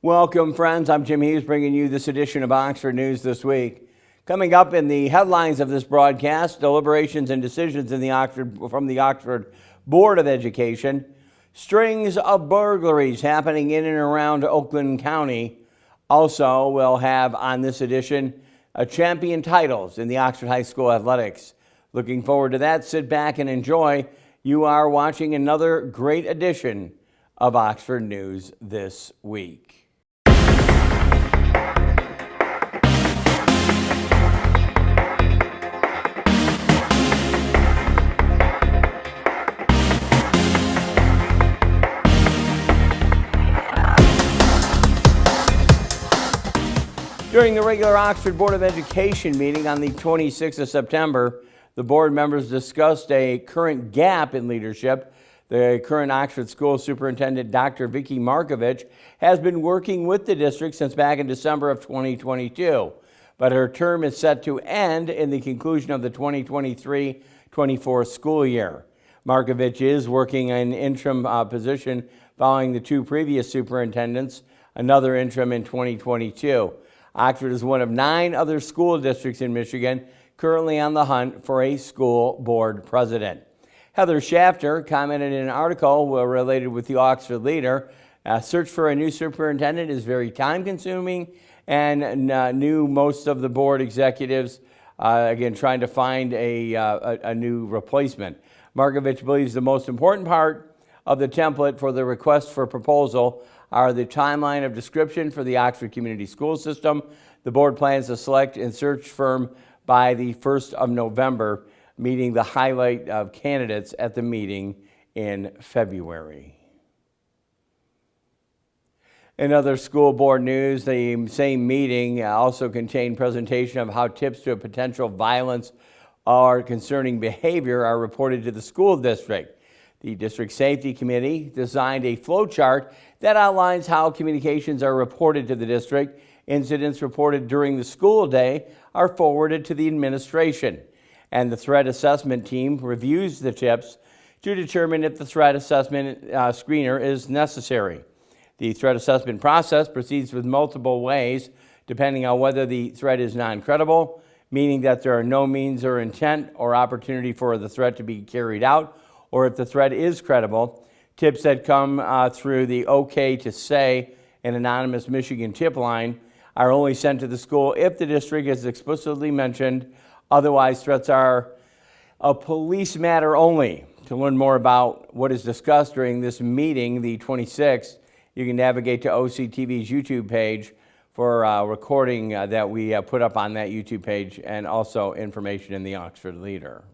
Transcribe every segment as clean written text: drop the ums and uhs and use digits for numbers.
Welcome, friends. I'm Jim Hughes bringing you this edition of Oxford News This Week. Coming up in the headlines of this broadcast, deliberations and decisions from the Oxford Board of Education, strings of burglaries happening in and around Oakland County. Also, we'll have on this edition champion titles in the Oxford High School athletics. Looking forward to that. Sit back and enjoy. You are watching another great edition of Oxford News This Week. During the regular Oxford Board of Education meeting on the 26th of September, the board members discussed a current gap in leadership. The current Oxford School Superintendent, Dr. Vicki Markovich, has been working with the district since back in December of 2022, but her term is set to end in the conclusion of the 2023-24 school year. Markovich is working in an interim position following the two previous superintendents, another interim in 2022. Oxford is one of 9 other school districts in Michigan currently on the hunt for a school board president. Heather Shafter commented in an article related with the Oxford Leader. Search for a new superintendent is very time-consuming, and knew most of the board executives, again, trying to find a new replacement. Markovich believes the most important part of the template for the request for proposal are the timeline of description for the Oxford Community School System. The board plans to select and search firm by the 1st of November, meeting the highlight of candidates at the meeting in February. In other school board news, the same meeting also contained presentation of how tips to a potential violence or concerning behavior are reported to the school district. The District Safety Committee designed a flow chart that outlines how communications are reported to the district. Incidents reported during the school day are forwarded to the administration, and the threat assessment team reviews the tips to determine if the threat assessment screener is necessary. The threat assessment process proceeds with multiple ways, depending on whether the threat is non-credible, meaning that there are no means or intent or opportunity for the threat to be carried out, or if the threat is credible. Tips that come through the OK to Say, an anonymous Michigan tip line, are only sent to the school if the district is explicitly mentioned. Otherwise, threats are a police matter only. To learn more about what is discussed during this meeting, the 26th, you can navigate to OCTV's YouTube page for a recording that we put up on that YouTube page, and also information in the Oxford Leader.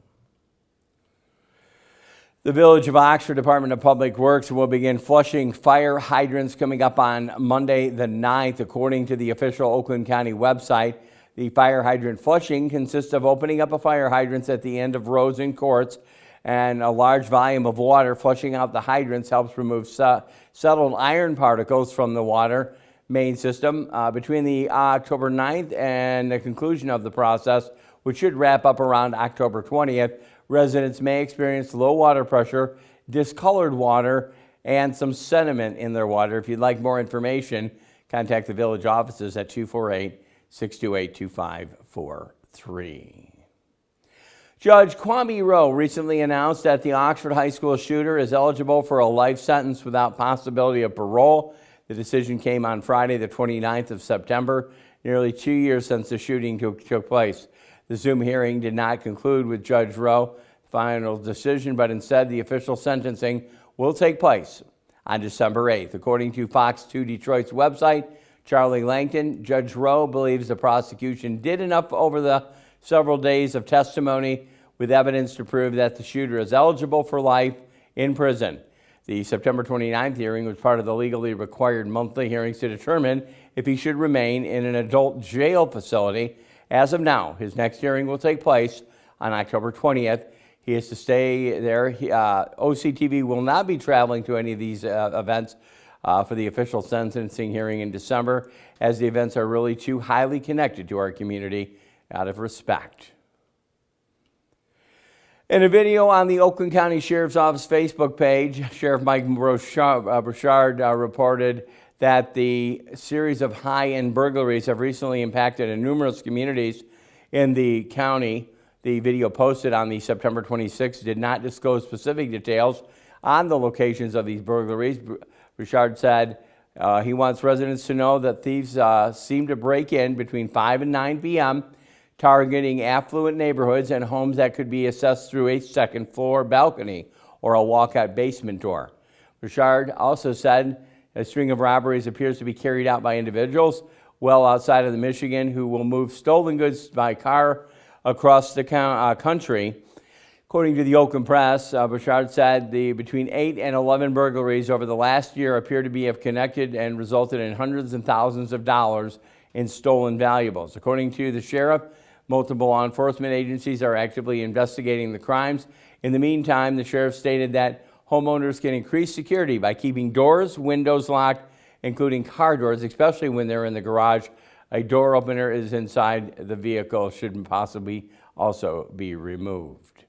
The Village of Oxford Department of Public Works will begin flushing fire hydrants coming up on Monday the 9th. According to the official Oakland County website, the fire hydrant flushing consists of opening up a fire hydrants at the end of roads and courts, and a large volume of water flushing out the hydrants helps remove settled iron particles from the water main system. Between the October 9th and the conclusion of the process, which should wrap up around October 20th, residents may experience low water pressure, discolored water, and some sediment in their water. If you'd like more information, contact the village offices at 248-628-2543. Judge Kwame Rowe recently announced that the Oxford High School shooter is eligible for a life sentence without possibility of parole. The decision came on Friday, the 29th of September, nearly 2 years since the shooting took place. The Zoom hearing did not conclude with Judge Rowe's final decision, but instead the official sentencing will take place on December 8th. According to Fox 2 Detroit's website, Charlie Langton, Judge Rowe believes the prosecution did enough over the several days of testimony with evidence to prove that the shooter is eligible for life in prison. The September 29th hearing was part of the legally required monthly hearings to determine if he should remain in an adult jail facility. As of now, his next hearing will take place on October 20th. He is to stay there. OCTV will not be traveling to any of these events for the official sentencing hearing in December, as the events are really too highly connected to our community out of respect. In a video on the Oakland County Sheriff's Office Facebook page, Sheriff Mike Brochard reported that the series of high-end burglaries have recently impacted numerous communities in the county. The video posted on the September 26th did not disclose specific details on the locations of these burglaries. Bouchard said he wants residents to know that thieves seem to break in between 5 and 9 p.m., targeting affluent neighborhoods and homes that could be accessed through a second-floor balcony or a walkout basement door. Bouchard also said a string of robberies appears to be carried out by individuals well outside of Michigan who will move stolen goods by car across the country. According to the Oakland Press, Bouchard said the between 8 and 11 burglaries over the last year appear to have connected and resulted in hundreds and thousands of dollars in stolen valuables. According to the sheriff, multiple law enforcement agencies are actively investigating the crimes. In the meantime, the sheriff stated that homeowners can increase security by keeping doors, windows locked, including car doors, especially when they're in the garage. A door opener is inside the vehicle, should possibly also be removed.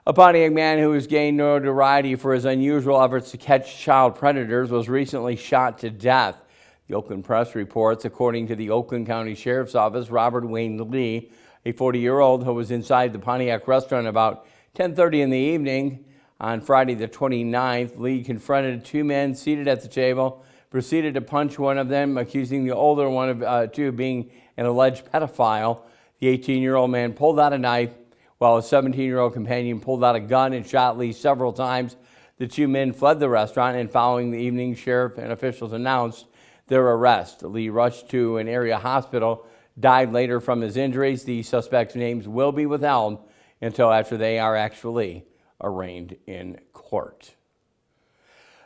A Pontiac man who has gained notoriety for his unusual efforts to catch child predators was recently shot to death. The Oakland Press reports, according to the Oakland County Sheriff's Office, Robert Wayne Lee, a 40-year-old who was inside the Pontiac restaurant about 10:30 in the evening on Friday the 29th. Lee confronted two men seated at the table, proceeded to punch one of them, accusing the older one of two of being an alleged pedophile. The 18-year-old man pulled out a knife, while a 17-year-old companion pulled out a gun and shot Lee several times. The two men fled the restaurant, and following the evening, sheriff and officials announced their arrest. Lee rushed to an area hospital, died later from his injuries. The suspects' names will be withheld until after they are actually arraigned in court.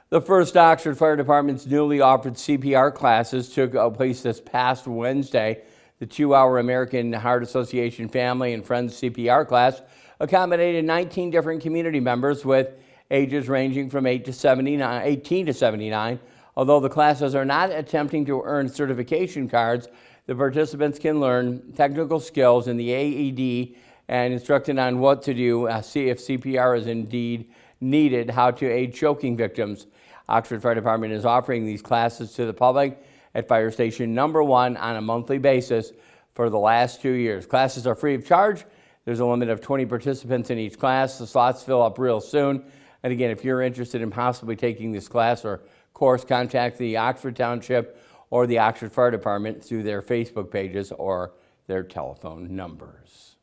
The first Oxford Fire Department's newly offered CPR classes took place this past Wednesday. The 2-hour American Heart Association Family and Friends CPR class accommodated 19 different community members with ages ranging from 18 to 79. Although the classes are not attempting to earn certification cards, the participants can learn technical skills in the AED and instructed on what to do, see if CPR is indeed needed, how to aid choking victims. Oxford Fire Department is offering these classes to the public at Fire Station Number 1 on a monthly basis for the last 2 years. Classes are free of charge. There's a limit of 20 participants in each class. The slots fill up real soon. And again, if you're interested in possibly taking this class or course, contact the Oxford Township or the Oxford Fire Department through their Facebook pages or their telephone numbers.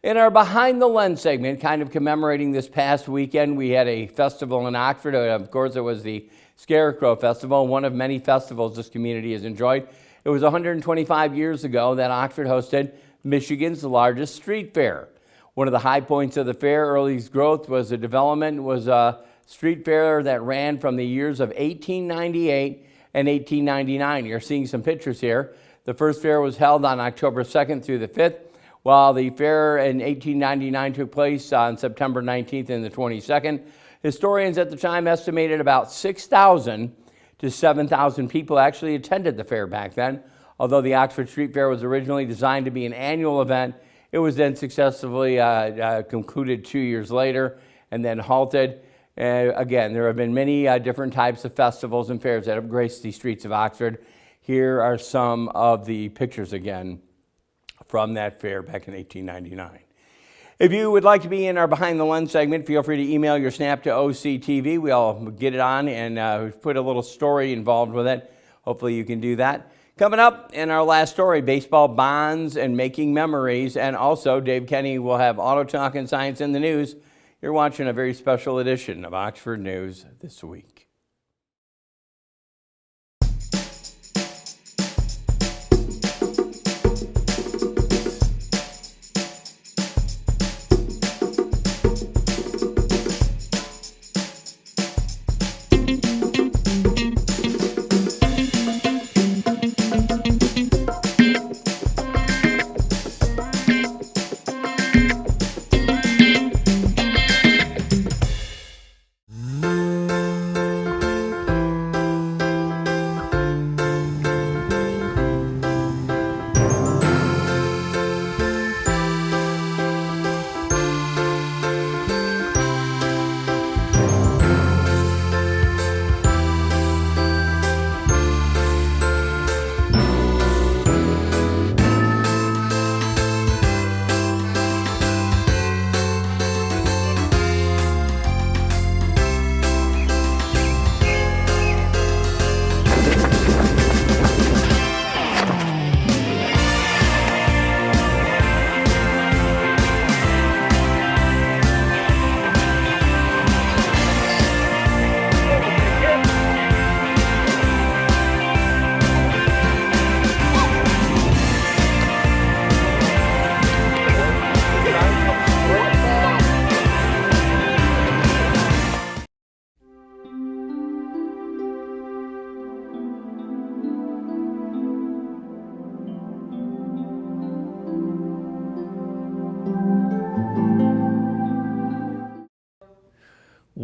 In our Behind the Lens segment, kind of commemorating this past weekend, we had a festival in Oxford. Of course, it was the Scarecrow Festival, one of many festivals this community has enjoyed. It was 125 years ago that Oxford hosted Michigan's largest street fair. One of the high points of the fair, early growth, was a street fair that ran from the years of 1898 and 1899. You're seeing some pictures here. The first fair was held on October 2nd through the 5th, while the fair in 1899 took place on September 19th and the 22nd. Historians at the time estimated about 6,000 to 7,000 people actually attended the fair back then. Although the Oxford Street Fair was originally designed to be an annual event, it was then successfully concluded 2 years later and then halted. Again, there have been many different types of festivals and fairs that have graced the streets of Oxford. Here are some of the pictures again from that fair back in 1899. If you would like to be in our Behind the Lens segment, feel free to email your snap to OCTV. We'll get it on and we've put a little story involved with it. Hopefully you can do that. Coming up in our last story, baseball bonds and making memories. And also Dave Kenny will have Auto Talk and Science in the News. You're watching a very special edition of Oxford News This Week.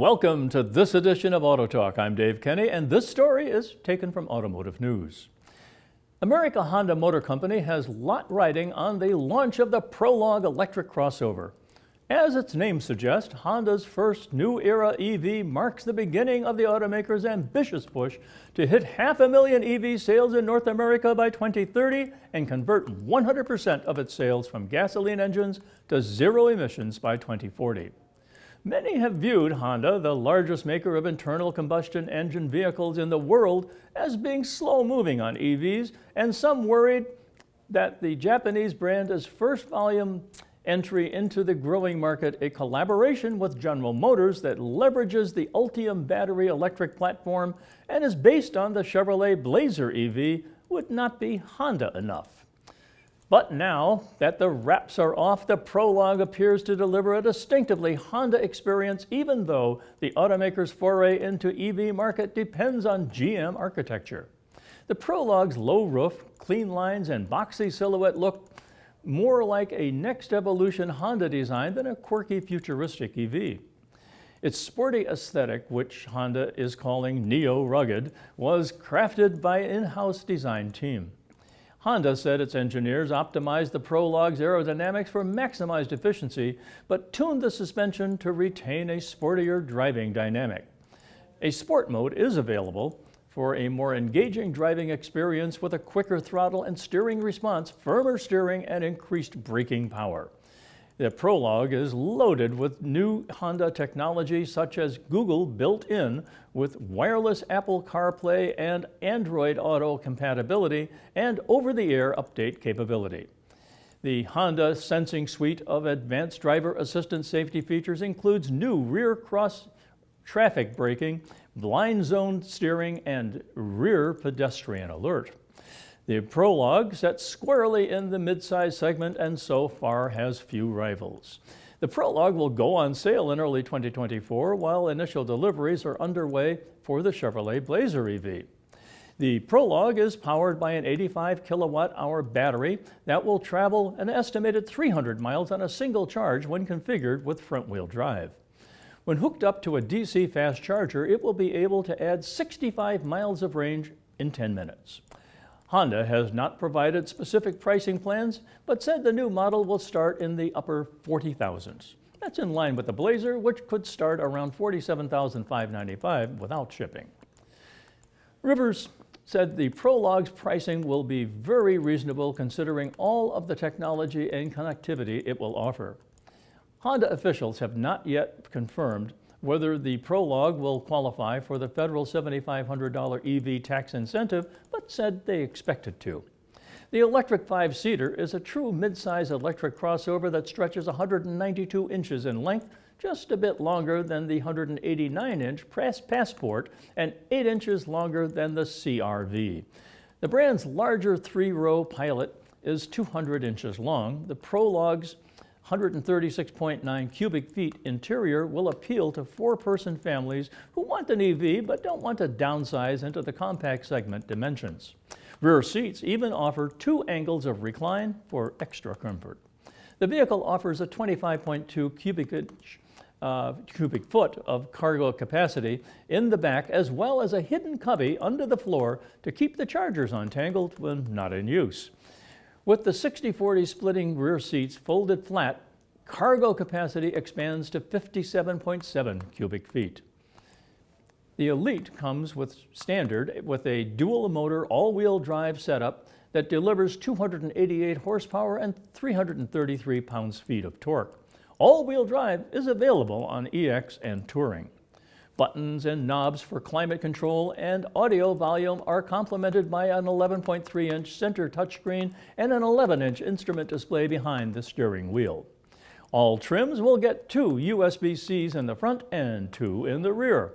Welcome to this edition of Auto Talk. I'm Dave Kenny, and this story is taken from Automotive News. America Honda Motor Company has lot riding on the launch of the Prologue electric crossover. As its name suggests, Honda's first new era EV marks the beginning of the automaker's ambitious push to hit 500,000 EV sales in North America by 2030 and convert 100% of its sales from gasoline engines to zero emissions by 2040. Many have viewed Honda, the largest maker of internal combustion engine vehicles in the world, as being slow-moving on EVs, and some worried that the Japanese brand is first volume entry into the growing market, a collaboration with General Motors that leverages the Ultium battery electric platform and is based on the Chevrolet Blazer EV, would not be Honda enough. But now that the wraps are off, the Prologue appears to deliver a distinctively Honda experience, even though the automaker's foray into EV market depends on GM architecture. The Prologue's low roof, clean lines, and boxy silhouette look more like a next evolution Honda design than a quirky futuristic EV. Its sporty aesthetic, which Honda is calling neo-rugged, was crafted by an in-house design team. Honda said its engineers optimized the Prologue's aerodynamics for maximized efficiency, but tuned the suspension to retain a sportier driving dynamic. A sport mode is available for a more engaging driving experience with a quicker throttle and steering response, firmer steering, and increased braking power. The Prologue is loaded with new Honda technology such as Google built-in with wireless Apple CarPlay and Android Auto compatibility and over-the-air update capability. The Honda Sensing suite of advanced driver assistance safety features includes new rear cross traffic braking, blind zone steering, and rear pedestrian alert. The Prologue sets squarely in the midsize segment and so far has few rivals. The Prologue will go on sale in early 2024 while initial deliveries are underway for the Chevrolet Blazer EV. The Prologue is powered by an 85 kilowatt-hour battery that will travel an estimated 300 miles on a single charge when configured with front-wheel drive. When hooked up to a DC fast charger, it will be able to add 65 miles of range in 10 minutes. Honda has not provided specific pricing plans, but said the new model will start in the upper 40,000s. That's in line with the Blazer, which could start around $47,595 without shipping. Rivers said the Prologue's pricing will be very reasonable considering all of the technology and connectivity it will offer. Honda officials have not yet confirmed whether the Prologue will qualify for the federal $7,500 EV tax incentive, but said they expect it to. The electric 5-seater is a true midsize electric crossover that stretches 192 inches in length, just a bit longer than the 189-inch Passport and 8 inches longer than the CR-V. The brand's larger 3-row Pilot is 200 inches long. The Prologue's 136.9 cubic feet interior will appeal to 4-person families who want an EV but don't want to downsize into the compact segment dimensions. Rear seats even offer 2 angles of recline for extra comfort. The vehicle offers a 25.2 cubic foot of cargo capacity in the back, as well as a hidden cubby under the floor to keep the chargers untangled when not in use. With the 60-40 splitting rear seats folded flat, cargo capacity expands to 57.7 cubic feet. The Elite comes with a dual motor all-wheel drive setup that delivers 288 horsepower and 333 pounds-feet of torque. All-wheel drive is available on EX and Touring. Buttons and knobs for climate control and audio volume are complemented by an 11.3-inch center touchscreen and an 11-inch instrument display behind the steering wheel. All trims will get 2 USB-Cs in the front and 2 in the rear.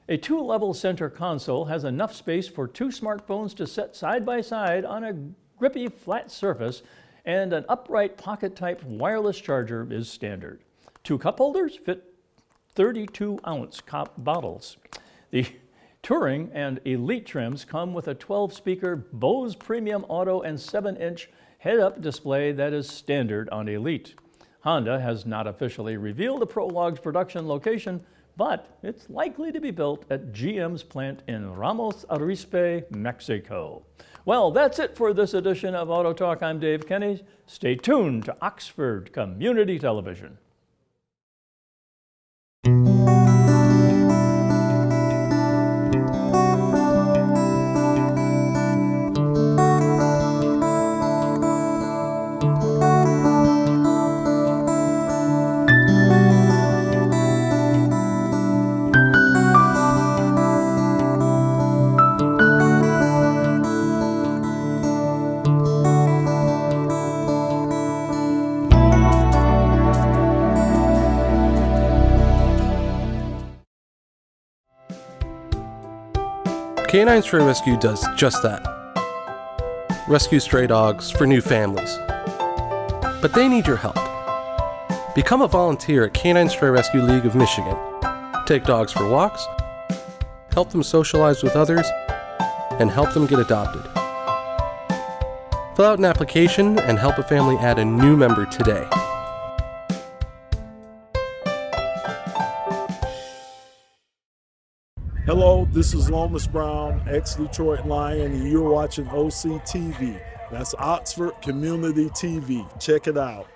A 2-level center console has enough space for 2 smartphones to set side by side on a grippy flat surface, and an upright pocket-type wireless charger is standard. 2 cup holders fit 32-ounce bottles. The Touring and Elite trims come with a 12-speaker Bose Premium Auto and 7-inch head-up display that is standard on Elite. Honda has not officially revealed the Prologue's production location, but it's likely to be built at GM's plant in Ramos Arizpe, Mexico. Well, that's it for this edition of Auto Talk. I'm Dave Kenny. Stay tuned to Oxford Community Television. Canine Stray Rescue does just that. Rescue stray dogs for new families. But they need your help. Become a volunteer at Canine Stray Rescue League of Michigan. Take dogs for walks, help them socialize with others, and help them get adopted. Fill out an application and help a family add a new member today. Hello, this is Lomas Brown, ex-Detroit Lion, and you're watching OCTV. That's Oxford Community TV. Check it out.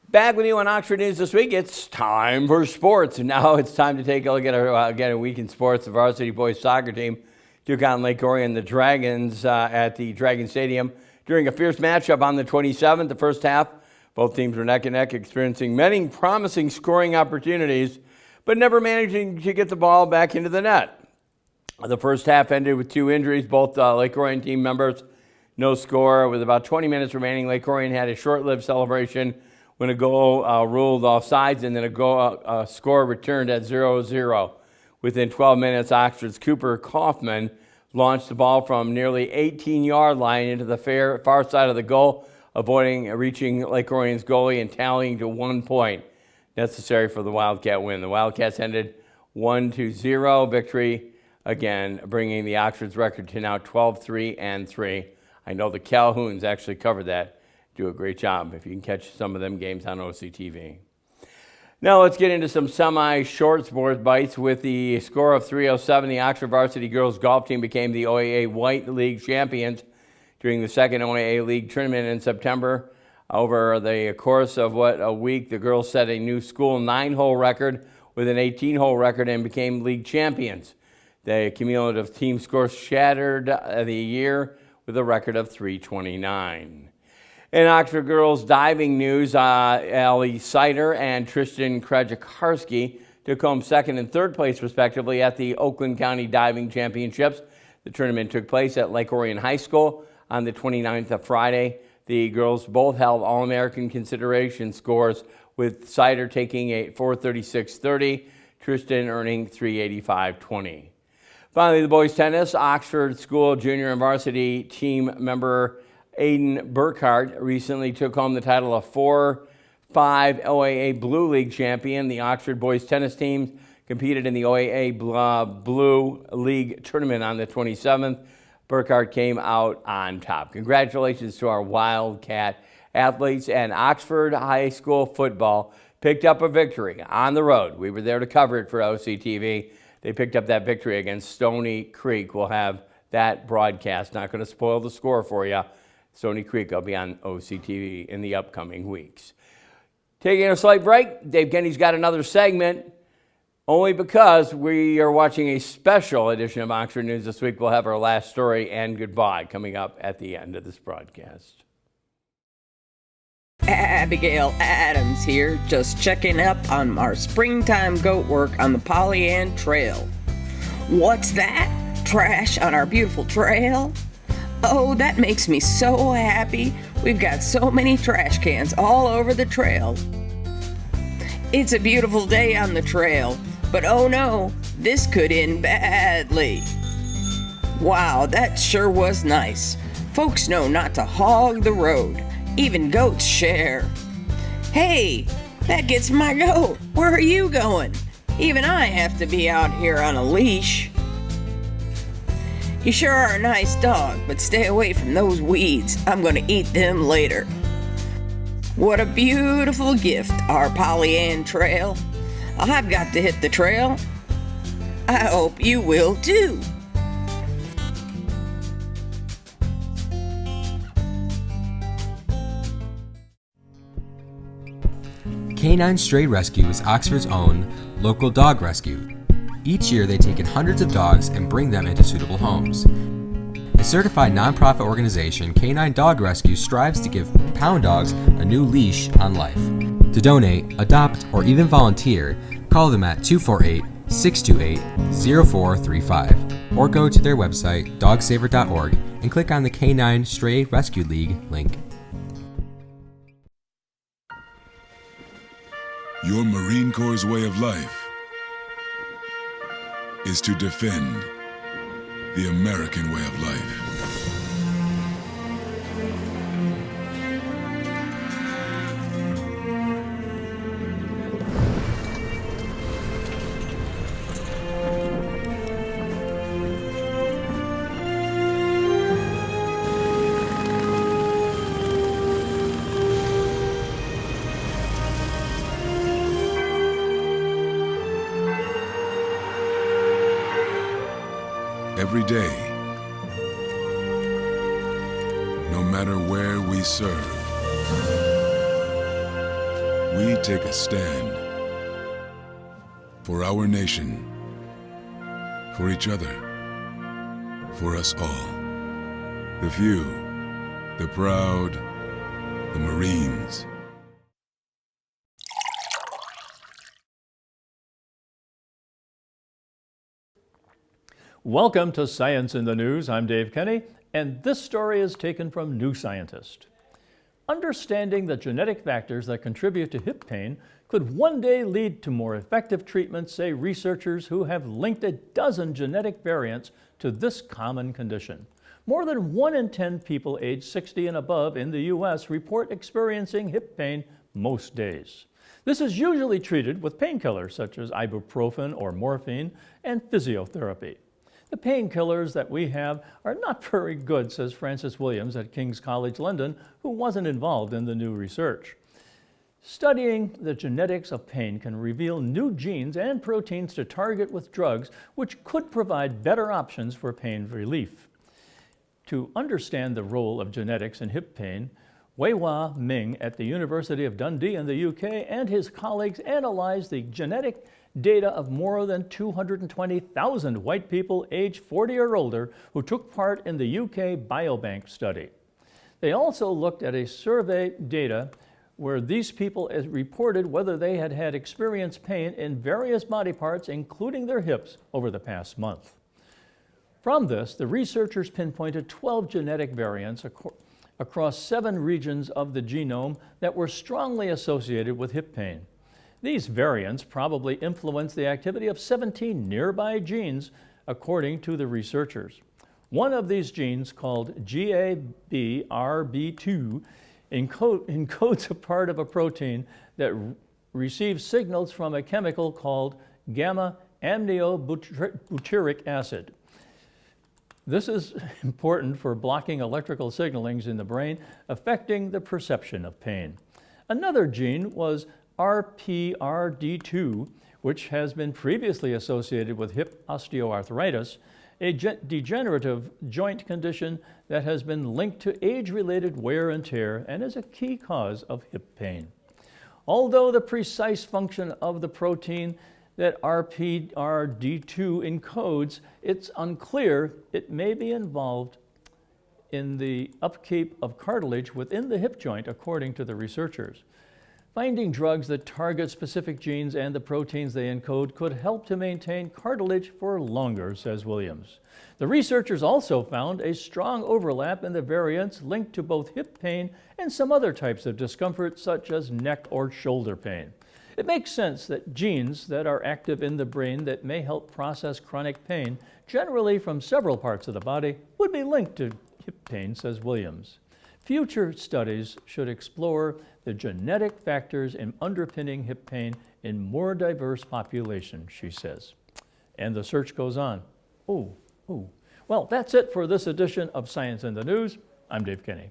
Back with you on Oxford News This Week. It's time for sports. And now it's time to take a look at a week in sports. The varsity boys soccer team took on Lake Orion, the Dragons, at the Dragon Stadium during a fierce matchup on the 27th. The first half, both teams were neck and neck, experiencing many promising scoring opportunities, but never managing to get the ball back into the net. The first half ended with 2 injuries, both Lake Orion team members. No score. With about 20 minutes remaining, Lake Orion had a short-lived celebration when a goal ruled offsides, and then a score returned at 0-0. Within 12 minutes, Oxford's Cooper Kaufman launched the ball from nearly 18-yard line into the far side of the goal, reaching Lake Orion's goalie and tallying to 1 point. Necessary for the Wildcat win. The Wildcats ended 1-0 victory, again bringing the Oxford's record to now 12-3-3. I know the Calhouns actually covered that. Do a great job if you can catch some of them games on OCTV. Now let's get into some semi-short sports bites. With the score of 307, the Oxford varsity girls golf team became the OAA White League champions during the second OAA League tournament in September. Over the course of a week, the girls set a new school 9-hole record with an 18-hole record and became league champions. The cumulative team score shattered the year with a record of 329. In Oxford girls diving news, Allie Sider and Tristan Krajakarski took home second and third place respectively at the Oakland County Diving Championships. The tournament took place at Lake Orion High School on the 29th of Friday. The girls both held All-American consideration scores, with Sider taking a 436.30, Tristan earning 385.20. Finally, the boys tennis. Oxford School junior and varsity team member Aiden Burkhart recently took home the title of 4-5 OAA Blue League champion. The Oxford boys tennis team competed in the OAA Blue League tournament on the 27th. Burkhart came out on top. Congratulations to our Wildcat athletes. And Oxford High School football picked up a victory on the road. We were there to cover it for OCTV. They picked up that victory against Stony Creek. We'll have that broadcast. Not going to spoil the score for you. Stony Creek will be on OCTV in the upcoming weeks. Taking a slight break, Dave Kenny's got another segment. Only because we are watching a special edition of Oxford News This Week. We'll have our last story and goodbye coming up at the end of this broadcast. Abigail Adams here, just checking up on our springtime goat work on the Polly Ann Trail. What's that? Trash on our beautiful trail? Oh, that makes me so happy. We've got so many trash cans all over the trail. It's a beautiful day on the trail. But oh no, this could end badly. Wow, that sure was nice. Folks know not to hog the road. Even goats share. Hey, that gets my goat. Where are you going? Even I have to be out here on a leash. You sure are a nice dog, but stay away from those weeds. I'm gonna eat them later. What a beautiful gift, our Polly Ann Trail. I've got to hit the trail. I hope you will too. Canine Stray Rescue is Oxford's own local dog rescue. Each year they take in hundreds of dogs and bring them into suitable homes. A certified nonprofit organization, Canine Dog Rescue strives to give pound dogs a new leash on life. To donate, adopt, or even volunteer, call them at 248-628-0435 or go to their website, dogsaver.org, and click on the Canine Stray Rescue League link. Your Marine Corps' way of life is to defend the American way of life. Every day, no matter where we serve, we take a stand for our nation, for each other, for us all. The few, the proud, the Marines. Welcome to Science in the News. I'm Dave Kenny, and this story is taken from New Scientist. Understanding the genetic factors that contribute to hip pain could one day lead to more effective treatments, say researchers who have linked a dozen genetic variants to this common condition. More than 1 in 10 people aged 60 and above in the U.S. report experiencing hip pain most days. This is usually treated with painkillers such as ibuprofen or morphine and physiotherapy. The painkillers that we have are not very good, says Francis Williams at King's College London, who wasn't involved in the new research. Studying the genetics of pain can reveal new genes and proteins to target with drugs, which could provide better options for pain relief. To understand the role of genetics in hip pain, Wei-Hua Ming at the University of Dundee in the UK and his colleagues analyzed the genetic data of more than 220,000 white people aged 40 or older who took part in the UK Biobank study. They also looked at a survey data where these people reported whether they had experienced pain in various body parts, including their hips, over the past month. From this, the researchers pinpointed 12 genetic variants across 7 regions of the genome that were strongly associated with hip pain. These variants probably influence the activity of 17 nearby genes, according to the researchers. One of these genes, called GABRB2, encodes a part of a protein that receives signals from a chemical called gamma-aminobutyric acid. This is important for blocking electrical signalings in the brain, affecting the perception of pain. Another gene was RPRD2, which has been previously associated with hip osteoarthritis, a degenerative joint condition that has been linked to age-related wear and tear and is a key cause of hip pain. Although the precise function of the protein that RPRD2 encodes, it's unclear. It may be involved in the upkeep of cartilage within the hip joint, according to the researchers. Finding drugs that target specific genes and the proteins they encode could help to maintain cartilage for longer, says Williams. The researchers also found a strong overlap in the variants linked to both hip pain and some other types of discomfort, such as neck or shoulder pain. It makes sense that genes that are active in the brain that may help process chronic pain, generally from several parts of the body, would be linked to hip pain, says Williams. Future studies should explore the genetic factors in underpinning hip pain in more diverse populations, she says. And the search goes on. Well, that's it for this edition of Science in the News. I'm Dave Kenny.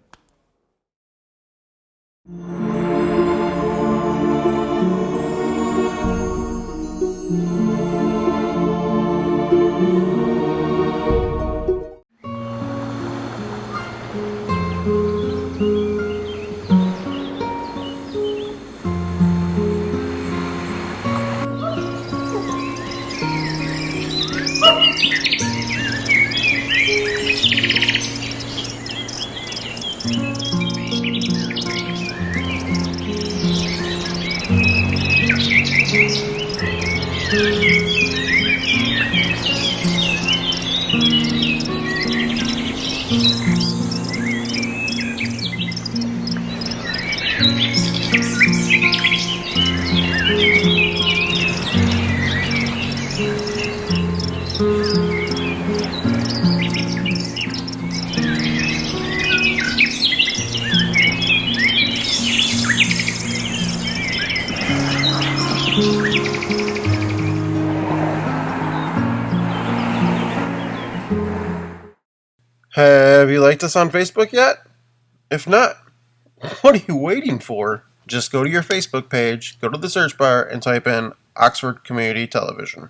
Have you liked us on Facebook yet? If not, what are you waiting for? Just go to your Facebook page, go to the search bar, and type in Oxford Community Television.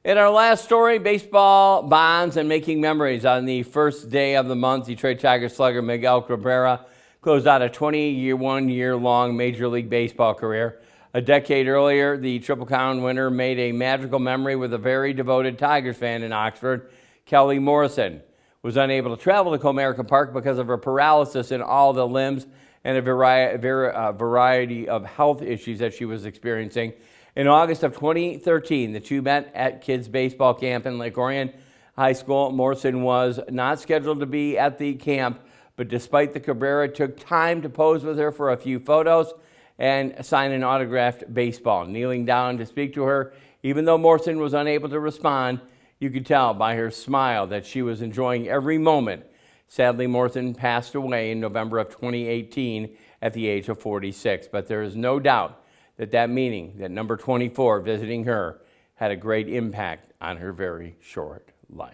In our last story, baseball, bonds, and making memories. On the first day of the month, Detroit Tigers slugger Miguel Cabrera closed out a 21-year-long Major League Baseball career. A decade earlier, the Triple Crown winner made a magical memory with a very devoted Tigers fan in Oxford. Kelly Morrison was unable to travel to Comerica Park because of her paralysis in all the limbs and a variety of health issues that she was experiencing. In August of 2013, the two met at kids' baseball camp in Lake Orion High School. Morrison was not scheduled to be at the camp, but despite the Cabrera took time to pose with her for a few photos and sign an autographed baseball. Kneeling down to speak to her, even though Morrison was unable to respond, you could tell by her smile that she was enjoying every moment. Sadly, Morrison passed away in November of 2018 at the age of 46, but there is no doubt that meaning, that number 24 visiting her, had a great impact on her very short life.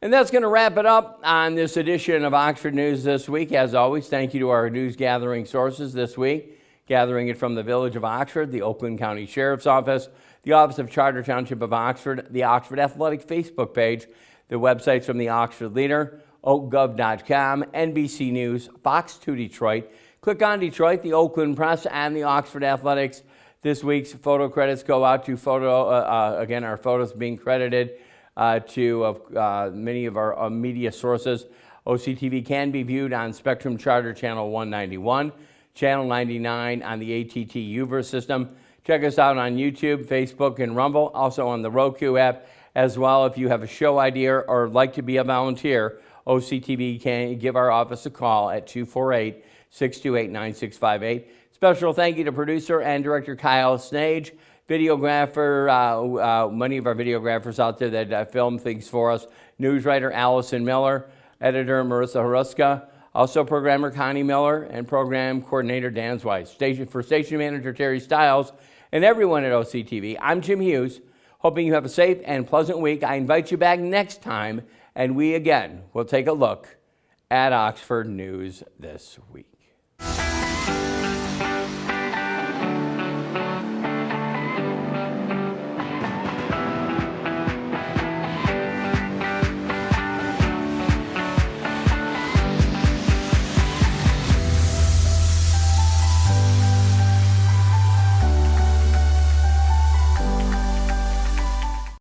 And that's going to wrap it up on this edition of Oxford News This Week. As always, thank you to our news gathering sources this week, gathering it from the Village of Oxford, the Oakland County Sheriff's Office, the Office of Charter Township of Oxford, the Oxford Athletic Facebook page, the websites from the Oxford Leader, oakgov.com, NBC News, Fox 2 Detroit. Click on Detroit, the Oakland Press, and the Oxford Athletics. This week's photo credits go out to again, our photos being credited to many of our media sources. OCTV can be viewed on Spectrum Charter Channel 191, Channel 99 on the ATT Uverse system. Check us out on YouTube, Facebook, and Rumble, also on the Roku app as well. If you have a show idea or like to be a volunteer, OCTV can give our office a call at 248-628-9658. Special thank you to producer and director Kyle Snage, videographer, many of our videographers out there that film things for us, news writer Allison Miller, editor Marissa Haruska, also programmer Connie Miller, and program coordinator Dan Zweiss. Station manager Terry Stiles, and everyone at OCTV, I'm Jim Hughes, hoping you have a safe and pleasant week. I invite you back next time, and we again will take a look at Oxford News This Week.